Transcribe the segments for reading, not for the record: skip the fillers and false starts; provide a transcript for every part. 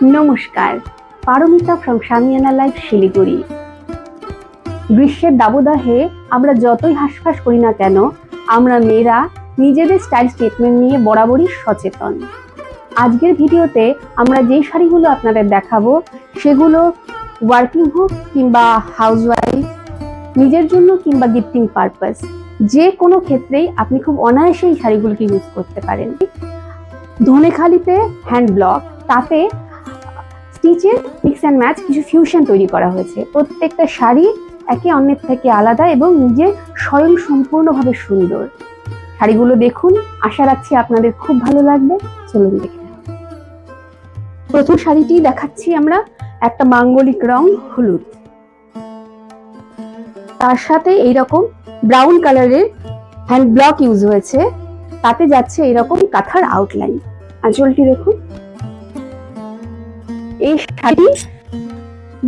নমস্কার, Paromita from shamiana life Siliguri. গ্রীষ্মের দাবদাহে আমরা যতই হাঁসফাঁস করি না কেন, আমরা মেয়েরা নিজেদের স্টাইল স্টেটমেন্ট নিয়ে বরাবরই সচেতন। আজকের ভিডিওতে আমরা যেই শাড়িগুলো আপনাদের দেখাবো সেগুলো ওয়ার্কিং হোক কিংবা হাউসওয়াইফ, নিজের জন্য কিংবা গিফটিং পারপাস, যে কোনো ক্ষেত্রেই আপনি খুব অনায়াসে এই শাড়িগুলোকে ইউজ করতে পারেন। ধনেখালিতে হ্যান্ড ব্লক, তাতে স্টিচের মিক্স অ্যান্ড ম্যাচ কিছু ফিউশন তৈরি করা হয়েছে। প্রত্যেকটা শাড়ি একে অন্যের থেকে আলাদা এবং নিজে স্বয়ং সম্পূর্ণভাবে সুন্দর। শাড়িগুলো দেখুন, আশা রাখছি আপনাদের খুব ভালো লাগবে। চলুন দেখে নেব। প্রথম শাড়িটি দেখাচ্ছি আমরা, একটা মাঙ্গলিক রং হলুদ, তার সাথে এইরকম ব্রাউন কালারের হ্যান্ড ব্লক ইউজ হয়েছে, তাতে যাচ্ছে এইরকম কাঁথার আউটলাইন। আঁচলটি দেখুন। এই শাড়ি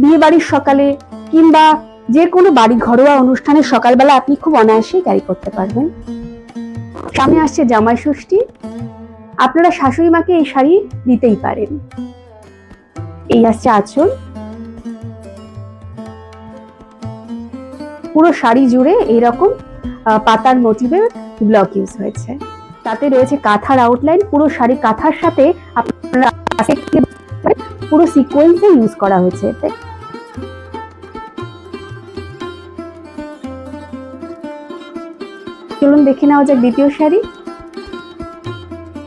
বিয়ে বাড়ির সকালে কিংবা যে কোনো বাড়ি ঘরোয়া অনুষ্ঠানের সকালবেলা আপনি খুব অনায়াসে ক্যারি করতে পারবেন। সামনে আসছে জামাই ষষ্ঠী, আপনারা শাশুড়ি মাকে এই শাড়ি দিতেই পারেন। এই আসছে আঁচল। পুরো শাড়ি জুড়ে এইরকম পাতার মোটিভের ব্লক ইউজ হয়েছে, তাতে রয়েছে কাঁথার আউটলাইন। পুরো শাড়ি কাঁথার সাথে আপনারা পুরো সিকোয়েন্সে ইউজ করা হয়েছে এতে। চলুন দেখে নেওয়া যাক দ্বিতীয় শাড়ি।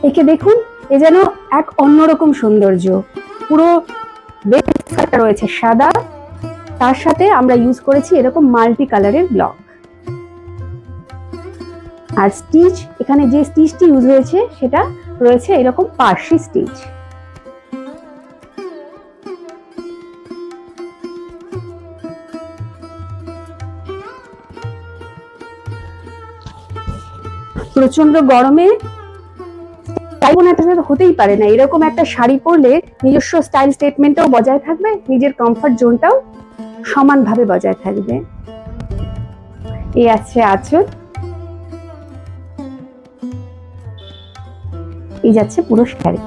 একে দেখুন, এ যেন এক অন্যরকম সৌন্দর্য। পুরো বেসটা রয়েছে সাদা, তার সাথে আমরা ইউজ করেছি এরকম মাল্টি কালারের ব্লক। আর স্টিচ, এখানে যে স্টিচটি ইউজ হয়েছে সেটা রয়েছে এরকম পার্সি স্টিচ। প্রচন্ড গরমে হতেই পারে না, এরকম একটা শাড়ি পরলে নিজস্ব স্টাইল স্টেটমেন্টটাও বজায় থাকবে, নিজের কমফর্ট জোনটাও সমানভাবে বজায় থাকবে। এই আছে আঁচল, এই যাচ্ছে পুরো শাড়ি।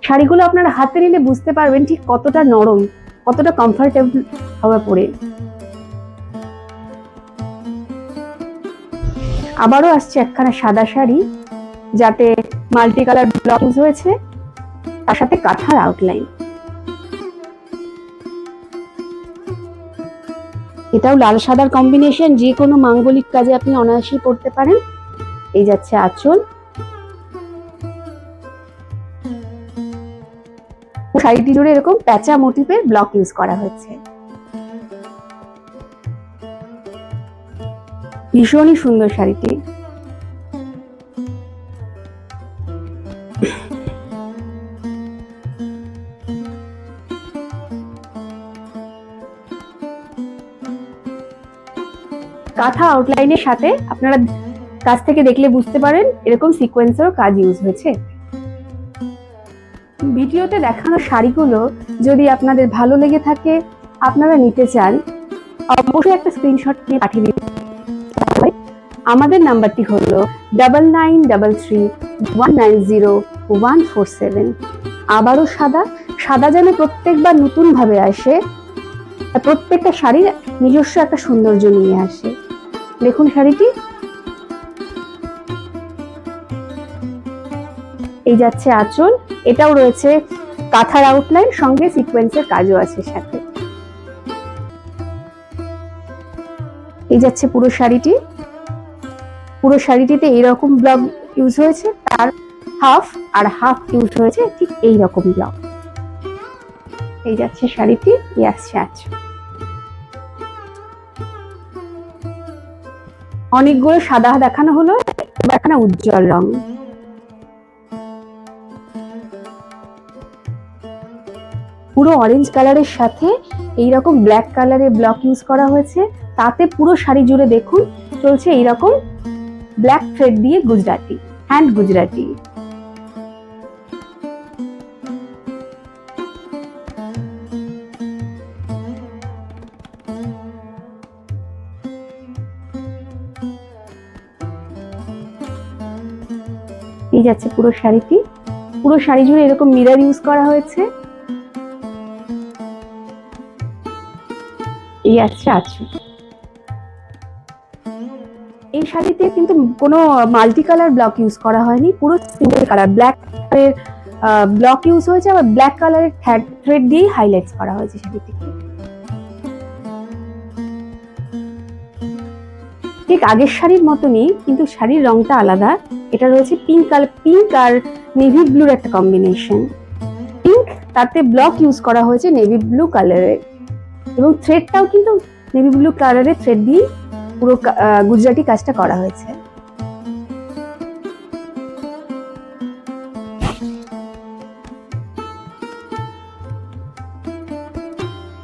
শাড়িগুলো আপনারা হাতে নিলে বুঝতে পারবেন ঠিক কতটা নরম, কতটা কমফোর্টেবল হবে পরে। আবারও আসছে একখানা সাদা শাড়ি, যাতে মাল্টি কালার ব্লক ইউজ হয়েছে, তার সাথে কাঁথার আউটলাইন। এটাও লাল সাদার কম্বিনেশন, যে কোনো মাঙ্গলিক কাজে আপনি অনায়াসেই পরতে পারেন। এই যাচ্ছে আঁচল। শাড়িটি জুড়ে এরকম প্যাঁচা মোটিভের ব্লক ইউজ করা হয়েছে। ভীষণই সুন্দর শাড়িটি। কাঁথা আউটলাইনের সাথে আপনারা কাছ থেকে দেখলে বুঝতে পারেন এরকম সিকোয়েন্সের কাজ ইউজ হয়েছে। ভিডিওতে দেখানো শাড়িগুলো যদি আপনাদের ভালো লেগে থাকে, আপনারা নিতে চান, অবশ্যই একটা স্ক্রিনশট নিয়ে পাঠিয়ে দিন। আমাদের নাম্বারটি হলো 9933190147। আবারও সাদা, সাদা যেন প্রত্যেকবার নতুন ভাবে আসে, প্রত্যেকটা শাড়ির নিজস্ব একটা সৌন্দর্য নিয়ে আসে। দেখুন শাড়িটি। এই যাচ্ছে আঁচল, এটাও রয়েছে কাঁথার আউটলাইন, সঙ্গে সিকোয়েন্সের কাজও আছে সাথে। এই যাচ্ছে পুরো শাড়িটি। পুরো শাড়িটিতে এইরকম ব্লক ইউজ হয়েছে, তার হাফ আর হাফ ইউজ হয়েছে ঠিক এইরকম ব্লক। এই যাচ্ছে শাড়িটি, এই আসছে আঁচল। অনেকগুলো সাদা দেখানো হলো, এবার এখানে উজ্জ্বল রং। পুরো অরেঞ্জ কালারের সাথে এইরকম ব্ল্যাক কালারের ব্লক ইউজ করা হয়েছে, তাতে পুরো শাড়ি জুড়ে দেখুন চলছে এইরকম ব্ল্যাক থ্রেড দিয়ে গুজরাটি, হ্যান্ড গুজরাটি। এই যাচ্ছে পুরো শাড়িটি। পুরো শাড়ি জুড়ে এরকম মিরর ইউজ করা হয়েছে। এই আসছে আঁচল। এই শাড়িতে কিন্তু কোনো মাল্টি কালার ব্লক ইউজ করা হয়নি, পুরো সিঙ্গেল কালার ব্ল্যাক কালারের ব্লক ইউজ হয়েছে, আবার ব্ল্যাক কালারের থ্রেড দিয়ে হাইলাইটস করা হয়েছে শাড়িটিকে। ঠিক আগের শাড়ির মতনই, কিন্তু শাড়ির রংটা আলাদা। এটা রয়েছে পিঙ্ক কালার, পিঙ্ক আর নেভি ব্লুর একটা কম্বিনেশন। পিঙ্ক, তাতে ব্লক ইউজ করা হয়েছে নেভি ব্লু কালারের, এবং থ্রেডটাও কিন্তু নেভি ব্লু কালারের থ্রেড দিয়ে পুরো গুজরাটি কাজটা করা হয়েছে।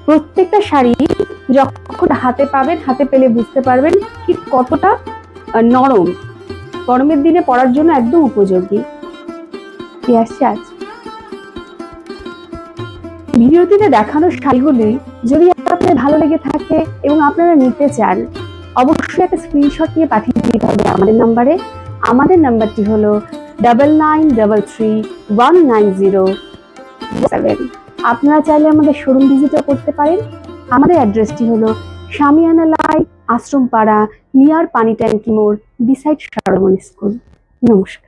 প্রত্যেকটা শাড়ি যখন হাতে পাবেন, হাতে পেলে বুঝতে পারবেন ঠিক কতটা নরম, গরমের দিনে পরার জন্য একদম উপযোগী। আসছে আজ ভিডিওটিতে দেখানো শাড়িগুলি যদি আপনাদের ভালো লেগে থাকে এবং আপনারা নিতে চান, অবশ্যই একটা স্ক্রিনশট নিয়ে পাঠিয়ে দিতে হবে আমাদের নাম্বারে। আমাদের নাম্বারটি হলো 99331907। আপনারা চাইলে আমাদের শোরুম ভিজিটও করতে পারেন। আমাদের অ্যাড্রেসটি হলো শামিয়ানা লাইট, আশ্রমপাড়া, নিয়ার পানি ট্যাঙ্কি মোড়, বিসাইড সরমন স্কুল। নমস্কার।